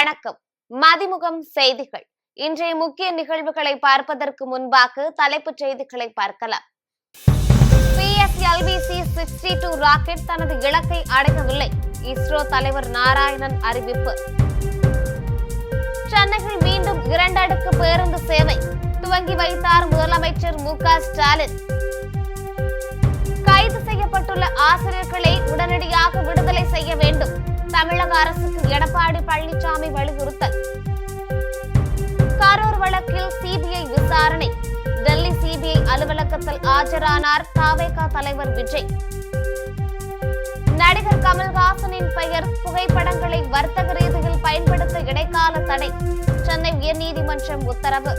வணக்கம். மதிமுகம் செய்திகள். இன்றைய முக்கிய நிகழ்வுகளை பார்ப்பதற்கு முன்பாக தலைப்புச் செய்திகளை பார்க்கலாம். PSLV-C-62 ராக்கெட் தனது இலக்கை அடையவில்லை. இஸ்ரோ தலைவர் நாராயணன் அறிவிப்பு. சென்னையில் மீண்டும் 2 அடுக்கு பேருந்து சேவை துவங்கி வைத்தார் முதலமைச்சர் மு.க.ஸ்டாலின். கைது செய்யப்பட்டுள்ள ஆசிரியர்களை உடனடியாக விடுதலை செய்ய வேண்டும். தமிழக அரசுக்கு எடப்பாடி பழனிசாமி வலியுறுத்தல். கரூர் வழக்கில் சிபிஐ விசாரணை. டெல்லி சிபிஐ அலுவலகத்தில் ஆஜரானார் தவேக தலைவர் விஜய். நடிகர் கமல்ஹாசனின் பெயர் புகைப்படங்களை வர்த்தக ரீதியில் பயன்படுத்த இடைக்கால தடை. சென்னை உயர்நீதிமன்றம் உத்தரவு.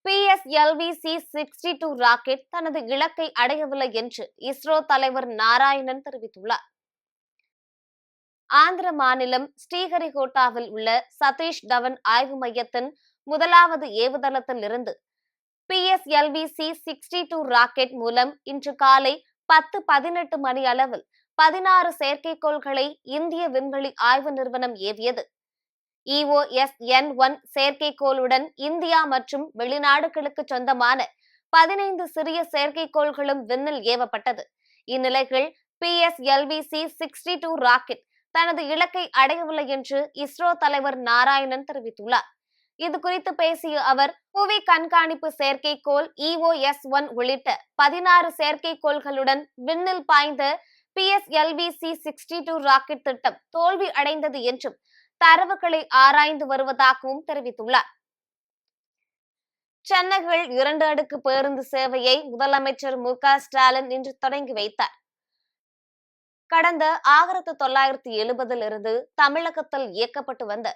PSLV-C-62 ராக்கெட் தனது இலக்கை அடையவில்லை என்று இஸ்ரோ தலைவர் நாராயணன் தெரிவித்துள்ளார். ஆந்திர மாநிலம் ஸ்ரீஹரிகோட்டாவில் உள்ள சதீஷ் தவன் ஆய்வு மையத்தின் முதலாவது ஏவுதளத்தில் இருந்து PSLV-C-62 ராக்கெட் மூலம் இன்று காலை 10:18 மணி அளவில் 16 செயற்கைக்கோள்களை இந்திய விண்வெளி ஆய்வு நிறுவனம் ஏவியது. EOS-N-1 செயற்கைக்கோளுடன் இந்தியா மற்றும் வெளிநாடுகளுக்கு சொந்தமான 15 சிறிய செயற்கைக்கோள்களும் விண்ணில் ஏவப்பட்டது. இந்நிலையில் PSLV-C-62 ராக்கெட் தனது இலக்கை அடையவில்லை என்று இஸ்ரோ தலைவர் நாராயணன் தெரிவித்துள்ளார். இது குறித்து பேசிய அவர், புவி கண்காணிப்பு செயற்கைக்கோள் EOS-1 உள்ளிட்ட 16 செயற்கைக்கோள்களுடன் விண்ணில் பாய்ந்த PSLV-C-62 ராக்கெட் திட்டம் தோல்வி அடைந்தது என்றும் தரவுகளை ஆராய்ந்து வருவதாகவும் தெரிவித்துள்ளார். சென்னையில் 2 அடுக்கு பேருந்து சேவையை முதலமைச்சர் மு.க.ஸ்டாலின் இன்று தொடங்கி வைத்தார். கடந்த 1970 இருந்து தமிழகத்தில் இயக்கப்பட்டு வந்த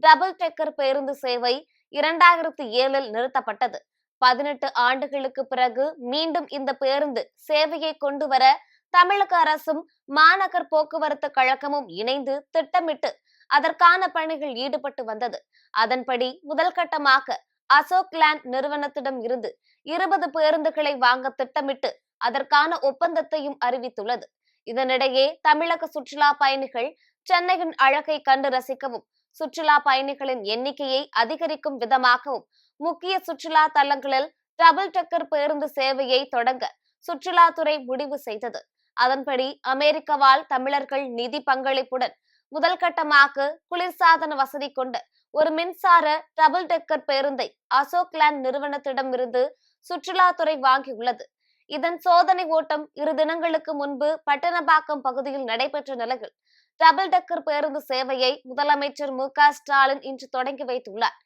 டபுள் டெக்கர் பேருந்து சேவை 2007 நிறுத்தப்பட்டது. 18 ஆண்டுகளுக்கு பிறகு மீண்டும் இந்த பேருந்து சேவையை கொண்டு வர தமிழக அரசும் மாநகர் போக்குவரத்து கழகமும் இணைந்து திட்டமிட்டு அதற்கான பணிகள் ஈடுபட்டு வந்தது. அதன்படி முதல் கட்டமாக அசோக் லேண்ட் நிறுவனத்திடம் இருந்து 20 பேருந்துகளை வாங்க திட்டமிட்டு அதற்கான ஒப்பந்தத்தையும் அறிவித்துள்ளது. இதனிடையே தமிழக சுற்றுலா பயணிகள் சென்னையின் அழகை கண்டு ரசிக்கவும் சுற்றுலா பயணிகளின் எண்ணிக்கையை அதிகரிக்கும் விதமாகவும் முக்கிய சுற்றுலா தலங்களில் டபுள் டெக்கர் பேருந்து சேவையை தொடங்க சுற்றுலாத்துறை முடிவு செய்தது. அதன்படி அமெரிக்க வாழ் தமிழர்கள் நிதி பங்களிப்புடன் முதல் கட்டமாக குளிர்சாதன வசதி கொண்ட ஒரு மின்சார டபுள் டெக்கர் பேருந்தை அசோக் லேண்ட் நிறுவனத்திடமிருந்து சுற்றுலாத்துறை வாங்கியுள்ளது. இதன் சோதனை ஓட்டம் 2 தினங்களுக்கு முன்பு பட்டணப்பாக்கம் பகுதியில் நடைபெற்ற நிலையில் டபுள் டெக்கர் பேருந்து சேவையை முதலமைச்சர் மு.க.ஸ்டாலின் இன்று தொடங்கி வைத்துள்ளார்.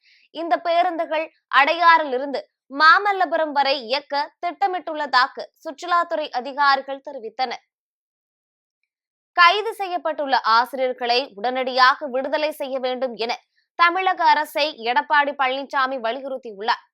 இந்த பேருந்துகள் அடையாறில் இருந்து மாமல்லபுரம் வரை இயக்க திட்டமிட்டுள்ளதாக சுற்றுலாத்துறை அதிகாரிகள் தெரிவித்தனர். கைது செய்யப்பட்டுள்ள ஆசிரியர்களை உடனடியாக விடுதலை செய்ய வேண்டும் என தமிழக அரசை எடப்பாடி பழனிசாமி வலியுறுத்தியுள்ளார்.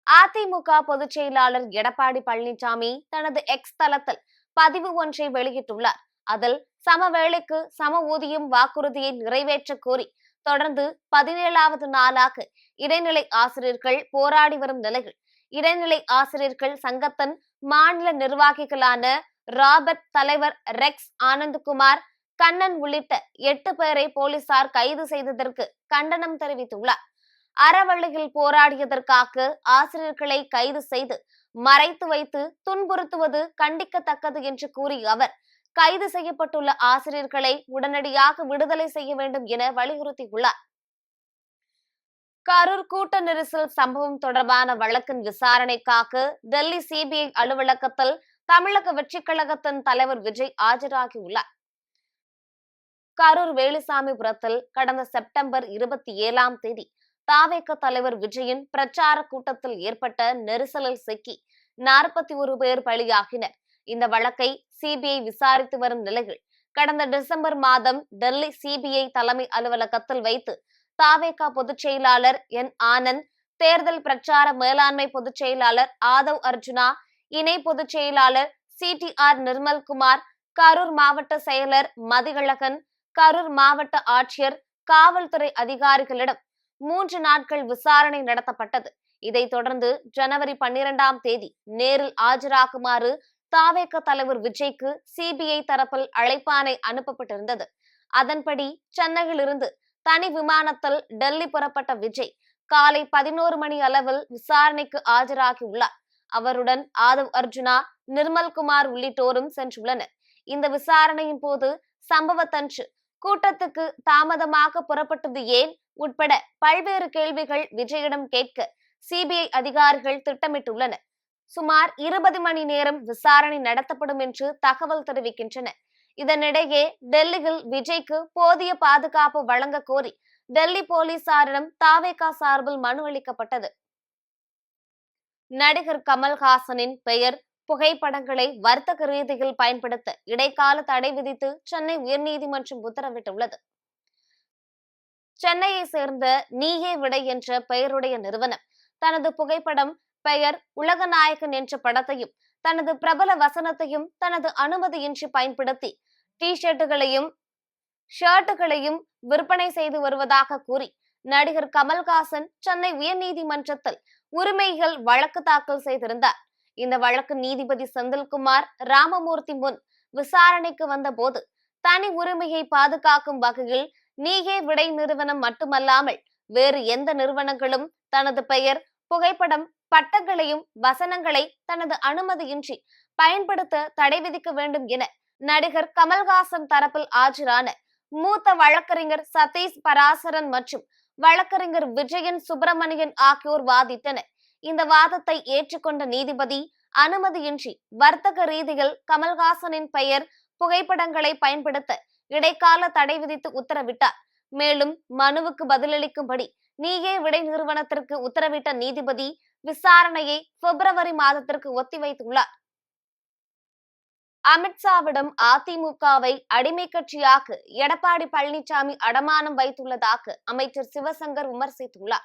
அதிமுக பொதுச் செயலாளர் எடப்பாடி பழனிசாமி தனது எக்ஸ் தளத்தில் பதிவு ஒன்றை வெளியிட்டுள்ளார். அதில் சம வேளைக்கு சம ஊதியம் வாக்குறுதியை நிறைவேற்ற கோரி தொடர்ந்து 17வது நாளாக இடைநிலை ஆசிரியர்கள் போராடி வரும் நிலையில் இடைநிலை ஆசிரியர்கள் சங்கத்தின் மாநில நிர்வாகிகளான ராபர்ட், தலைவர் ரெக்ஸ் ஆனந்த்குமார், கண்ணன் உள்ளிட்ட 8 பேரை போலீசார் கைது செய்ததற்கு கண்டனம் தெரிவித்துள்ளார். அறவழியில் போராடியதற்காக ஆசிரியர்களை கைது செய்து மறைத்து வைத்து துன்புறுத்துவது கண்டிக்கத்தக்கது என்று கூறிய அவர், கைது செய்யப்பட்டுள்ள ஆசிரியர்களை உடனடியாக விடுதலை செய்ய வேண்டும் என வலியுறுத்தியுள்ளார். கரூர் கூட்ட நெரிசல் சம்பவம் தொடர்பான வழக்கின் விசாரணைக்காக டெல்லி சிபிஐ அலுவலகத்தில் தமிழக வெற்றிக் கழகத்தின் தலைவர் விஜய் ஆஜராகியுள்ளார். கரூர் வேலுசாமிபுரத்தில் கடந்த செப்டம்பர் 27ஆம் தேதி தவேக தலைவர் விஜயின் பிரச்சார கூட்டத்தில் ஏற்பட்ட நெரிசலில் சிக்கி 41 பேர் பலியாகினர். இந்த வழக்கை சிபிஐ விசாரித்து வரும் நிலையில் கடந்த டிசம்பர் மாதம் டெல்லி சிபிஐ தலைமை அலுவலகத்தில் வைத்து தவேக பொதுச் செயலாளர் என். ஆனந்த், தேர்தல் பிரச்சார மேலாண்மை பொதுச் செயலாளர் ஆதவ் அர்ஜுனா, இணை பொதுச் செயலாளர் CTR நிர்மல்குமார், கரூர் மாவட்ட செயலர் மதியழகன், கரூர் மாவட்ட ஆட்சியர், காவல்துறை அதிகாரிகளிடம் 3 நாட்கள் விசாரணை நடத்தப்பட்டது. இதைத் தொடர்ந்து ஜனவரி 12ஆம் தேதி நேரில் ஆஜராகுமாறு தவேக தலைவர் விஜய்க்கு சிபிஐ தரப்பில் அழைப்பாணை அனுப்பப்பட்டிருந்தது. அதன்படி சென்னையிலிருந்து தனி விமானத்தில் டெல்லி புறப்பட்ட விஜய் காலை 11 மணி அளவில் விசாரணைக்கு ஆஜராகியுள்ளார். அவருடன் ஆதவ் அர்ஜுனா, நிர்மல்குமார் உள்ளிட்டோரும் சென்றுள்ளனர். இந்த விசாரணையின் போது சம்பவத்தன்று கூட்டத்துக்கு தாமதமாக புறப்பட்டது ஏன் உட்பட பல்வேறு கேள்விகள் விஜயிடம் கேட்க சிபிஐ அதிகாரிகள் திட்டமிட்டுள்ளனர். சுமார் 20 மணி நேரம் விசாரணை நடத்தப்படும் என்று தகவல் தெரிவிக்கின்றன. இதனிடையே டெல்லியில் விஜய்க்கு போதிய பாதுகாப்பு வழங்க கோரி டெல்லி போலீசாரிடம் தாவேகா சார்பில் மனு அளிக்கப்பட்டது. நடிகர் கமல்ஹாசனின் பெயர், புகைப்படங்களை வர்த்தக ரீதியில் பயன்படுத்த இடைக்கால தடை விதித்து சென்னை உயர்நீதிமன்றம் உத்தரவிட்டுள்ளது. சென்னையை சேர்ந்த நீயே விடை என்ற பெயருடைய நிறுவனம் தனது புகைப்படம், பெயர், உலகநாயகன் என்ற படத்தையும் தனது பிரபல வசனத்தையும் தனது அனுமதியின்றி பயன்படுத்தி டி-ஷர்ட்டுகளையும் ஷர்ட்டுகளையும் விற்பனை செய்து வருவதாக கூறி நடிகர் கமல்ஹாசன் சென்னை உயர்நீதிமன்றத்தில் உரிமைகள் வழக்கு தாக்கல் செய்திருந்தார். இந்த வழக்கு நீதிபதி செந்தில்குமார் ராமமூர்த்தி முன் விசாரணைக்கு வந்த போது தனி உரிமையை பாதுகாக்கும் வகையில் நீயே விடை நிறுவனம் மட்டுமல்லாமல் வேறு எந்த நிறுவனங்களும் தனது பெயர், புகைப்படம், பட்டங்களையும் வசனங்களை தனது அனுமதியின்றி பயன்படுத்த தடை விதிக்க வேண்டும் என நடிகர் கமல்ஹாசன் தரப்பில் ஆஜரான மூத்த வழக்கறிஞர் சதீஷ் பராசரன் மற்றும் வழக்கறிஞர் விஜயன் சுப்பிரமணியன் ஆகியோர் வாதிட்டனர். இந்த வாதத்தை ஏற்றுக்கொண்ட நீதிபதி அனுமதியின்றி வர்த்தக ரீதியில் கமல்ஹாசனின் பெயர், புகைப்படங்களை பயன்படுத்த இடைக்கால தடை விதித்து உத்தரவிட்டார். மேலும் மனுவுக்கு பதிலளிக்கும்படி நீயே விடை நிறுவனத்திற்கு உத்தரவிட்ட நீதிபதி விசாரணையை பிப்ரவரி மாதத்திற்கு ஒத்திவைத்துள்ளார். அமித்ஷாவிடம் அதிமுகவை அடிமை கட்சியாக எடப்பாடி பழனிசாமி அடமானம் வைத்துள்ளதாக அமைச்சர் சிவசங்கர் விமர்சித்துள்ளார்.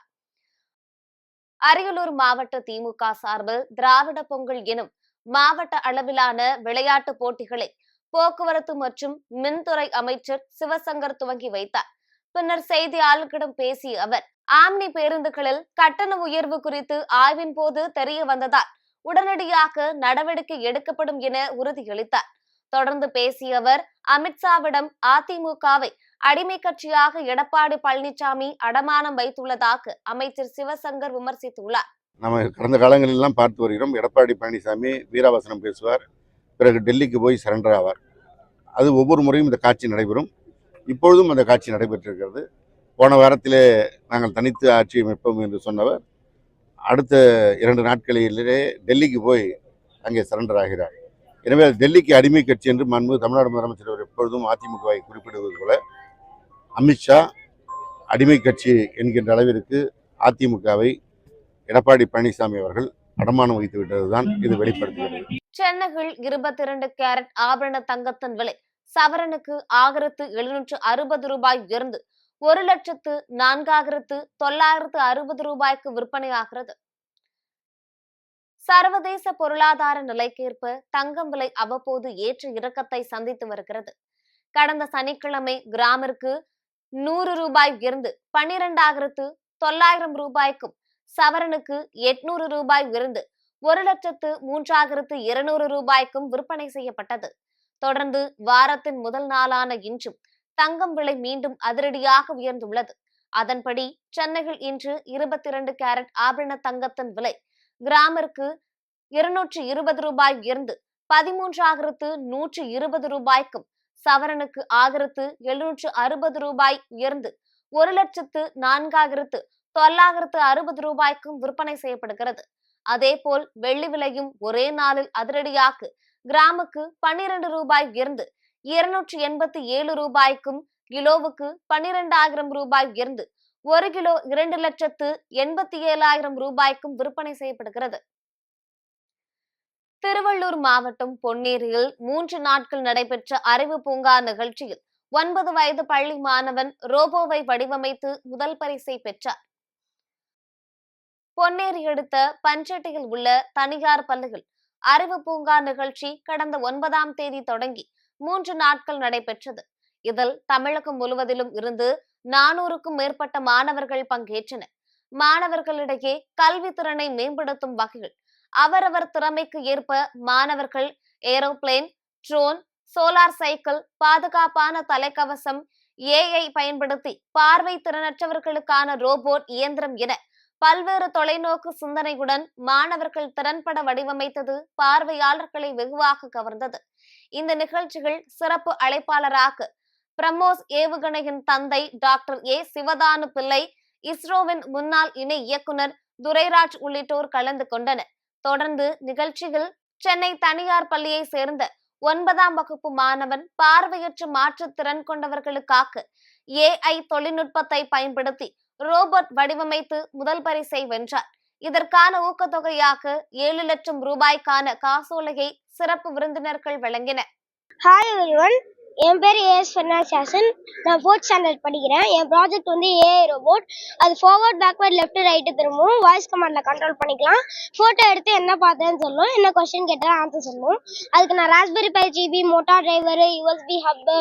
அரியலூர் மாவட்ட திமுக சார்பில் திராவிட பொங்கல் எனும் மாவட்ட அளவிலான விளையாட்டு போட்டிகளை போக்குவரத்து மற்றும் மின்துறை அமைச்சர் சிவசங்கர் துவங்கி வைத்தார். பின்னர் செய்தியாளர்களிடம் பேசிய அவர், ஆம்னி பேருந்துகளில் கட்டண உயர்வு குறித்து ஆய்வின் போது தெரிய வந்ததால் உடனடியாக நடவடிக்கை எடுக்கப்படும் என உறுதியளித்தார். தொடர்ந்து பேசிய அவர், அமித்ஷாவிடம் அதிமுகவை அடிமை கட்சியாக எடப்பாடி பழனிசாமி அடமானம் வைத்துள்ளதாக அமைச்சர் சிவசங்கர் விமர்சித்துள்ளார். நம்ம கடந்த காலங்களில் எல்லாம் பார்த்து வருகிறோம். எடப்பாடி பழனிசாமி வீராவசனம் பேசுவார், பிறகு டெல்லிக்கு போய் சரண்டர் ஆவார். அது ஒவ்வொரு முறையும் இந்த காட்சி நடைபெறும். இப்பொழுதும் அந்த காட்சி நடைபெற்றிருக்கிறது. போன வாரத்திலே நாங்கள் தனித்து ஆட்சி அமைப்போம் என்று சொன்னவர் அடுத்த 2 நாட்களிலே டெல்லிக்கு போய் அங்கே சரண்டர் ஆகிறார். எனவே டெல்லிக்கு அடிமை கட்சி என்று மாண்புமிகு தமிழ்நாடு முதலமைச்சர் அவர் எப்பொழுதும் அதிமுகவை குறிப்பிடுவது போல அமித்ஷா அடிமை கட்சி என்கின்ற அளவிற்கு அதிமுகவை எடப்பாடி பழனிசாமி அவர்கள் அடமானம் வைத்து விட்டதுதான் இது வெளிப்படுத்துகிறது. சென்னையில் 22 கேரட் ஆபரண தங்கத்தின் விலை சவரனுக்கு 1760 ரூபாய் உயர்ந்து 1,04,960 ரூபாய்க்கு விற்பனையாகிறது. சர்வதேச பொருளாதார நிலைக்கேற்ப தங்கம் விலை அவ்வப்போது ஏற்ற இறக்கத்தை சந்தித்து வருகிறது. கடந்த சனிக்கிழமை கிராமிற்கு 100 ரூபாய் உயர்ந்து 12,900 ரூபாய்க்கும், சவரனுக்கு 800 ரூபாய் உயர்ந்து 1,03,200 ரூபாய்க்கும் விற்பனை செய்யப்பட்டது. தொடர்ந்து வாரத்தின் முதல் நாளான இன்றும் தங்கம் விலை மீண்டும் அதிரடியாக உயர்ந்துள்ளது. அதன்படி சென்னையில் இன்று 22 கேரட் ஆபரண தங்கத்தின் விலை கிராமிற்கு 220 ரூபாய் உயர்ந்து 13,120 ரூபாய்க்கும், சவரனுக்கு 1,760 ரூபாய் உயர்ந்து 1,04,960 ரூபாய்க்கும் விற்பனை செய்யப்படுகிறது. அதேபோல் வெள்ளி விலையும் ஒரே நாளில் அதிரடியாக கிராமுக்கு 12 ரூபாய் உயர்ந்து 287 ரூபாய்க்கும், கிலோவுக்கு 12,000 ரூபாய் உயர்ந்து 1 கிலோ 2,87,000 ரூபாய்க்கும் விற்பனை செய்யப்படுகிறது. திருவள்ளூர் மாவட்டம் பொன்னேரியில் 3 நாட்கள் நடைபெற்ற அறிவு பூங்கா நிகழ்ச்சியில் 9 வயது பள்ளி மாணவன் ரோபோவை வடிவமைத்து முதல் பரிசை பெற்றார். பொன்னேரி அடுத்த பஞ்சட்டியில் உள்ள தனியார் பள்ளியில் அறிவு பூங்கா நிகழ்ச்சி கடந்த 9ஆம் தேதி தொடங்கி 3 நாட்கள் நடைபெற்றது. இதில் தமிழகம் முழுவதிலும் இருந்து 400க்கும் மேற்பட்ட மாணவர்கள் பங்கேற்றனர். மாணவர்களிடையே கல்வி திறனை மேம்படுத்தும் வகையில் அவரவர் திறமைக்கு ஏற்ப மாணவர்கள் ஏரோப்ளேன், ட்ரோன், சோலார் சைக்கிள், பாதுகாப்பான தலைக்கவசம், ஏஐ பயன்படுத்தி பார்வை திறனற்றவர்களுக்கான ரோபோட் இயந்திரம் என பல்வேறு தொலைநோக்கு சிந்தனையுடன் மாணவர்கள் திறன்பட வடிவமைத்தது பார்வையாளர்களை வெகுவாக கவர்ந்தது. இந்த நிகழ்ச்சிகள் சிறப்பு அழைப்பாளராக பிரம்மோஸ் ஏவுகணையின் தந்தை டாக்டர் ஏ சிவதானு பிள்ளை, இஸ்ரோவின் முன்னாள் இணை இயக்குனர் துரைராஜ் உள்ளிட்டோர் கலந்து கொண்டனர். தொடர்ந்து நிகழ்ச்சியில் சென்னை தனியார் பள்ளியை சேர்ந்த 9ஆம் வகுப்பு மாணவன் பார்வையற்ற மாற்றுத்திறன் கொண்டவர்களுக்காக ஏஐ தொழில்நுட்பத்தை பயன்படுத்தி ரோபோட் வடிவமைத்து முதல் பரிசை வென்றார். இதற்கான ஊக்கத்தொகையாக 7 லட்சம் ரூபாய்க்கான காசோலையை சிறப்பு விருந்தினர்கள் வழங்கினர். ஹாய் எவ்ரிவன், என் பேர் ஏஎஸ் ஃபெர்னாண்டஸ். நான் 4th ஸ்டாண்டர்ட் படிக்கிறேன். என் ப்ராஜெக்ட் வந்து ஏஐ ரோபோட். அது ஃபார்வர்ட், பேக்வர்ட், லெஃப்ட், ரைட்டு திரும்பவும் வாய்ஸ் கமாண்டில் கண்ட்ரோல் பண்ணிக்கலாம். ஃபோட்டோ எடுத்து என்ன பார்த்தேன்னு சொல்லும், என்ன கொஸ்டின் கேட்டால் ஆன்சர் சொல்லும். அதுக்கு நான் Raspberry Pi GB, motor driver, USB hub,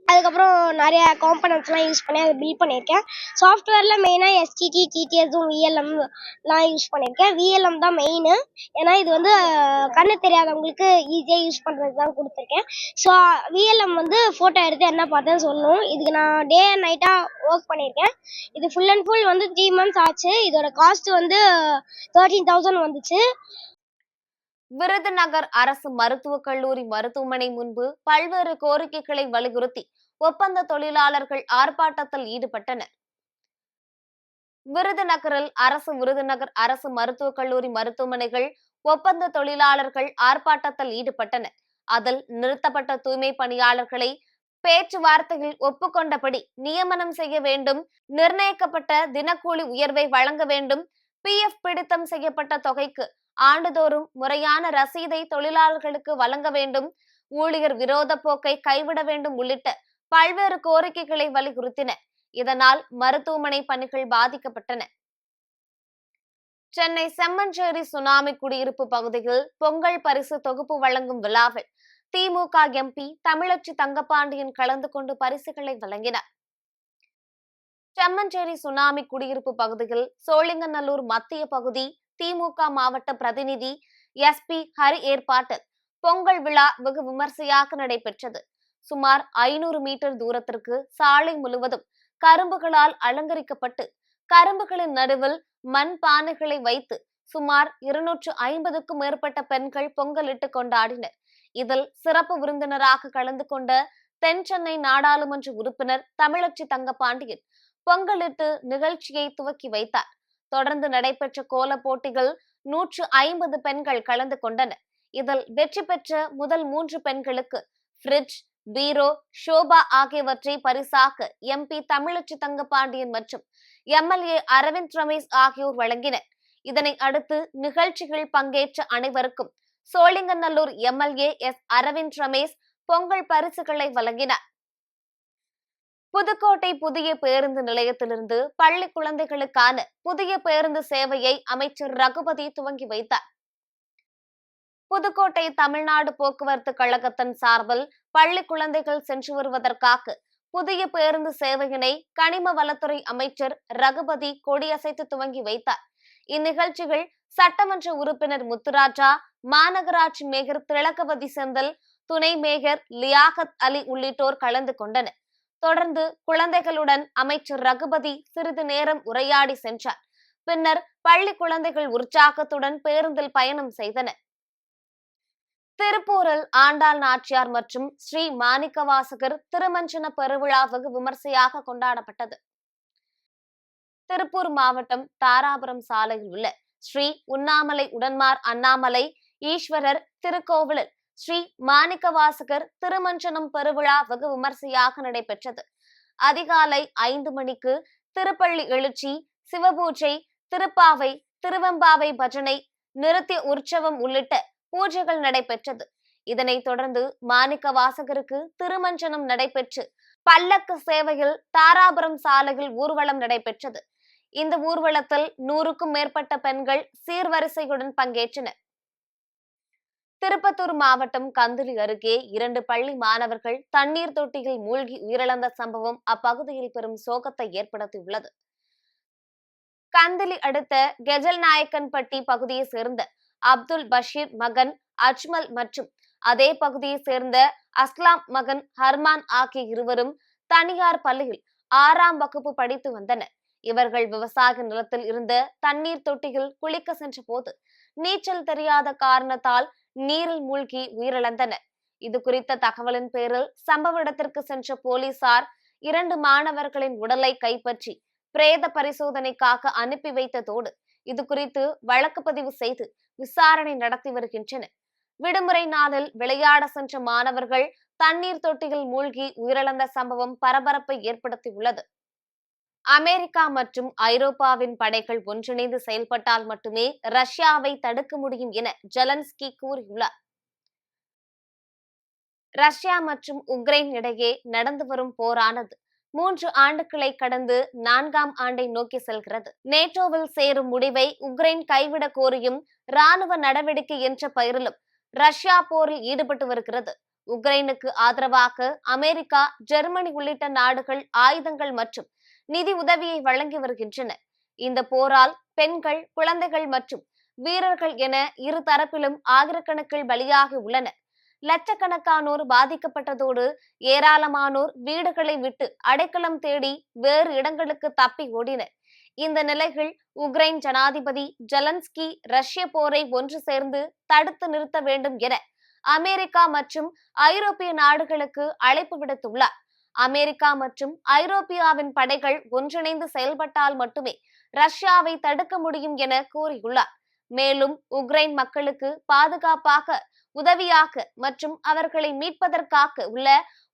அதுக்கப்புறம் நிறைய காம்பனன்ட்ஸ்லாம் யூஸ் பண்ணி அதை பில்ட் பண்ணியிருக்கேன். சாஃப்ட்வேரில் மெயினாக எஸ்டிடி, டிடிஎஸும் விஎல்எம்லாம் யூஸ் பண்ணியிருக்கேன். விஎல்எம் தான் மெயின், ஏன்னா இது வந்து கண்ணு தெரியாதவங்களுக்கு ஈஸியாக யூஸ் பண்ணுறது தான் கொடுத்துருக்கேன். ஸோ விஎல்எம் வந்து ஃபோட்டோ எடுத்து என்ன பார்த்தேன்னு சொல்லணும். இதுக்கு நான் டே அண்ட் நைட்டாக ஒர்க் பண்ணியிருக்கேன். இது ஃபுல் அண்ட் ஃபுல் வந்து 3 months ஆச்சு. இதோட காஸ்ட் வந்து 13,000 வந்துச்சு. விருதுநகர் அரசு மருத்துவக் கல்லூரி மருத்துவமனை முன்பு பல்வேறு கோரிக்கைகளை வலியுறுத்தி ஒப்பந்த தொழிலாளர்கள் ஆர்ப்பாட்டத்தில் ஈடுபட்டனர். விருதுநகர் அரசு மருத்துவக் கல்லூரி மருத்துவமனைகள் ஒப்பந்த தொழிலாளர்கள் ஆர்ப்பாட்டத்தில் ஈடுபட்டனர். அதில் நிறுத்தப்பட்ட தூய்மை பணியாளர்களை பேச்சுவார்த்தையில் ஒப்புக்கொண்டபடி நியமனம் செய்ய வேண்டும், நிர்ணயிக்கப்பட்ட தினக்கூலி உயர்வை வழங்க வேண்டும், PF பிடித்தம் செய்யப்பட்ட தொகைக்கு ஆண்டுதோறும் முறையான ரசீதை தொழிலாளர்களுக்கு வழங்க வேண்டும், ஊழியர் விரோத போக்கை கைவிட வேண்டும் உள்ளிட்ட பல்வேறு கோரிக்கைகளை வலியுறுத்தின. இதனால் மருத்துவமனை பணிகள் பாதிக்கப்பட்டன. சென்னை செம்மஞ்சேரி சுனாமி குடியிருப்பு பகுதியில் பொங்கல் பரிசு தொகுப்பு வழங்கும் விழாவில் திமுக MP தமிழச்சி தங்கபாண்டியன் கலந்து கொண்டு பரிசுகளை வழங்கினார். செம்மஞ்சேரி சுனாமி குடியிருப்பு பகுதியில் சோழிங்கநல்லூர் மத்திய பகுதி திமுக மாவட்ட பிரதிநிதி SP ஹரி ஏற்பாட்டில் பொங்கல் விழா வெகு விமர்சையாக நடைபெற்றது. சுமார் 500 மீட்டர் தூரத்திற்கு சாலை முழுவதும் கரும்புகளால் அலங்கரிக்கப்பட்டு கரும்புகளின் நடுவில் மண் பானைகளை வைத்து சுமார் 250க்கும் மேற்பட்ட பெண்கள் பொங்கலிட்டு கொண்டாடினர். இதில் சிறப்பு விருந்தினராக கலந்து கொண்ட தென் சென்னை நாடாளுமன்ற உறுப்பினர் தமிழச்சி தங்கபாண்டியன் பொங்கலிட்டு நிகழ்ச்சியை துவக்கி வைத்தார். தொடர்ந்து நடைபெற்ற கோல போட்டிகள் 150 பெண்கள் கலந்து கொண்டனர். இதில் வெற்றி பெற்ற முதல் 3 பெண்களுக்கு ஃப்ரிட்ஜ், பீரோ, ஷோபா ஆகியவற்றை பரிசாக MP தமிழச்சி தங்கபாண்டியன் மற்றும் MLA அரவிந்த் ரமேஷ் ஆகியோர் வழங்கினர். இதனை அடுத்து நிகழ்ச்சிகள் பங்கேற்ற அனைவருக்கும் சோழிங்கநல்லூர் MLA S அரவிந்த் ரமேஷ் பொங்கல் பரிசுகளை வழங்கினார். புதுக்கோட்டை புதிய பேருந்து நிலையத்திலிருந்து பள்ளி குழந்தைகளுக்கான புதிய பேருந்து சேவையை அமைச்சர் ரகுபதி துவங்கி வைத்தார். புதுக்கோட்டை தமிழ்நாடு போக்குவரத்து கழகத்தின் சார்பில் பள்ளி குழந்தைகள் சென்று வருவதற்காக புதிய பேருந்து சேவையினை கனிம வளத்துறை அமைச்சர் ரகுபதி கொடியசைத்து துவங்கி வைத்தார். இந்நிகழ்ச்சிகள் சட்டமன்ற உறுப்பினர் முத்துராஜா, மாநகராட்சி மேயர் திலகவதி செந்தில், துணை மேயர் லியாகத் அலி உள்ளிட்டோர் கலந்து கொண்டனர். தொடர்ந்து குழந்தைகளுடன் அமைச்சர் ரகுபதி சிறிது நேரம் உரையாடி சென்றார். பின்னர் பள்ளி குழந்தைகள் உற்சாகத்துடன் பேருந்தில் பயணம் செய்தனர். திருப்பூரில் ஆண்டாள் நாச்சியார் மற்றும் ஸ்ரீ மாணிக்கவாசகர் திருமஞ்சன பெருவிழா வெகு விமர்சையாக கொண்டாடப்பட்டது. திருப்பூர் மாவட்டம் தாராபுரம் சாலையில் உள்ள ஸ்ரீ உண்ணாமலை உடன்மார் அண்ணாமலை ஈஸ்வரர் திருக்கோவிலில் ஸ்ரீ மாணிக்கவாசகர் திருமஞ்சனம் பெருவிழா வெகு விமர்சையாக நடைபெற்றது. அதிகாலை 5 மணிக்கு திருப்பள்ளி எழுச்சி, சிவபூஜை, திருப்பாவை, திருவெம்பாவை பஜனை, நிருத்திய உற்சவம் உள்ளிட்ட பூஜைகள் நடைபெற்றது. இதனைத் தொடர்ந்து மாணிக்கவாசகருக்கு திருமஞ்சனம் நடைபெற்று பல்லக்கு சேவையில் தாராபுரம் சாலையில் ஊர்வலம் நடைபெற்றது. இந்த ஊர்வலத்தில் 100க்கும் மேற்பட்ட பெண்கள் சீர்வரிசையுடன் பங்கேற்றனர். திருப்பத்தூர் மாவட்டம் கந்திலி அருகே 2 பள்ளி மாணவர்கள் தண்ணீர் தொட்டியில் மூழ்கி உயிரிழந்த சம்பவம் அப்பகுதியில் பெரும் சோகத்தை ஏற்படுத்தியுள்ளது. கந்திலி அடுத்த கெஜல் நாயக்கன்பட்டி பகுதியை சேர்ந்த அப்துல் பஷீர் மகன் அஜ்மல் மற்றும் அதே பகுதியை சேர்ந்த அஸ்லாம் மகன் ஹர்மான் ஆகிய இருவரும் தனியார் பள்ளியில் 6ஆம் வகுப்பு படித்து வந்தனர். இவர்கள் விவசாய நிலத்தில் இருந்த தண்ணீர் தொட்டியில் குளிக்க சென்ற போது நீச்சல் தெரியாத காரணத்தால் நீரில் மூழ்கி உயிரிழந்தனர். இது குறித்த தகவலின் பேரில் சம்பவ இடத்திற்கு சென்ற போலீசார் 2 மாணவர்களின் உடலை கைப்பற்றி பிரேத பரிசோதனைக்காக அனுப்பி வைத்ததோடு இது குறித்து வழக்கு பதிவு செய்து விசாரணை நடத்தி வருகின்றனர். விடுமுறை நாளில் விளையாட சென்ற மாணவர்கள் தண்ணீர் தொட்டியில் மூழ்கி உயிரிழந்த சம்பவம் பரபரப்பை ஏற்படுத்தியுள்ளது. அமெரிக்கா மற்றும் ஐரோப்பாவின் படைகள் ஒன்றிணைந்து செயல்பட்டால் மட்டுமே ரஷ்யாவை தடுக்க முடியும் என ஜெலன்ஸ்கி கூறியுள்ளார். ரஷ்யா மற்றும் உக்ரைன் இடையே நடந்து வரும் போரானது 3 ஆண்டுகளை கடந்து 4ஆம் ஆண்டை நோக்கி செல்கிறது. நேட்டோவில் சேரும் முடிவை உக்ரைன் கைவிட கோரியும் ராணுவ நடவடிக்கை என்ற பெயரிலும் ரஷ்யா போரில் ஈடுபட்டு வருகிறது. உக்ரைனுக்கு ஆதரவாக அமெரிக்கா, ஜெர்மனி உள்ளிட்ட நாடுகள் ஆயுதங்கள் மற்றும் நிதி உதவியை வழங்கி வருகின்றன. இந்த போரால் பெண்கள், குழந்தைகள் மற்றும் வீரர்கள் என இரு தரப்பிலும் ஆயிரக்கணக்கில் பலியாகி உள்ளனர். லட்சக்கணக்கானோர் பாதிக்கப்பட்டதோடு ஏராளமானோர் வீடுகளை விட்டு அடைக்கலம் தேடி வேறு இடங்களுக்கு தப்பி ஓடினர். இந்த நிலையில் உக்ரைன் ஜனாதிபதி ஜெலன்ஸ்கி ரஷ்ய போரை ஒன்று சேர்ந்து தடுத்து நிறுத்த வேண்டும் என அமெரிக்கா மற்றும் ஐரோப்பிய நாடுகளுக்கு அழைப்பு விடுத்துள்ளார். அமெரிக்கா மற்றும் ஐரோப்பியாவின் படைகள் ஒன்றிணைந்து செயல்பட்டால் மட்டுமே ரஷ்யாவை தடுக்க முடியும் என கூறியுள்ளார். மேலும் உக்ரைன் மக்களுக்கு பாதுகாப்பாக, உதவியாக மற்றும் அவர்களை மீட்பதற்காக உள்ள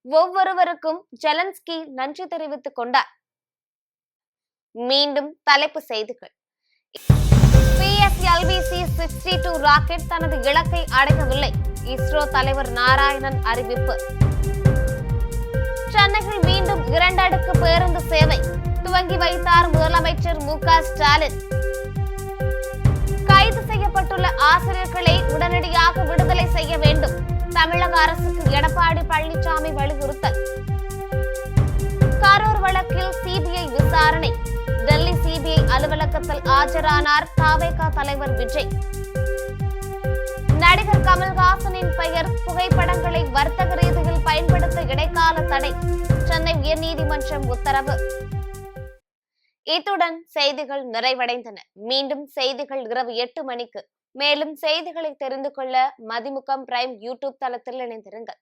ஒவ்வொருவருக்கும் ஜெலன்ஸ்கி நன்றி தெரிவித்துக் கொண்டார். மீண்டும் தலைப்பு செய்திகள். PSLV-C-62 ராக்கெட் தனது இலக்கை அடையவில்லை. இஸ்ரோ தலைவர் நாராயணன் அறிவிப்பு. சென்னையில் மீண்டும் 2 அடுக்கு பேருந்து சேவை துவங்கி வைத்தார் முதலமைச்சர் மு.க. ஸ்டாலின். கைது செய்யப்பட்டுள்ள ஆசிரியர்களை உடனடியாக விடுதலை செய்ய வேண்டும். தமிழக அரசுக்கு எடப்பாடி பழனிசாமி வலியுறுத்தல். கரூர் வழக்கில் சிபிஐ விசாரணை. டெல்லி சிபிஐ அலுவலகத்தில் ஆஜரானார் தவேக தலைவர் விஜய். நடிகர் கமல்ஹாசனின் பெயர், புகைப்படங்களை வர்த்தக ரீதியில் பயன்படுத்த இடைக்கால தடை. சென்னை உயர்நீதிமன்றம் உத்தரவு. இத்துடன் செய்திகள் நிறைவடைந்தன. மீண்டும் செய்திகள் இரவு 8 மணிக்கு. மேலும் செய்திகளை தெரிந்து கொள்ள மதிமுகம் பிரைம் யூடியூப் தளத்தில் இணைந்திருங்கள்.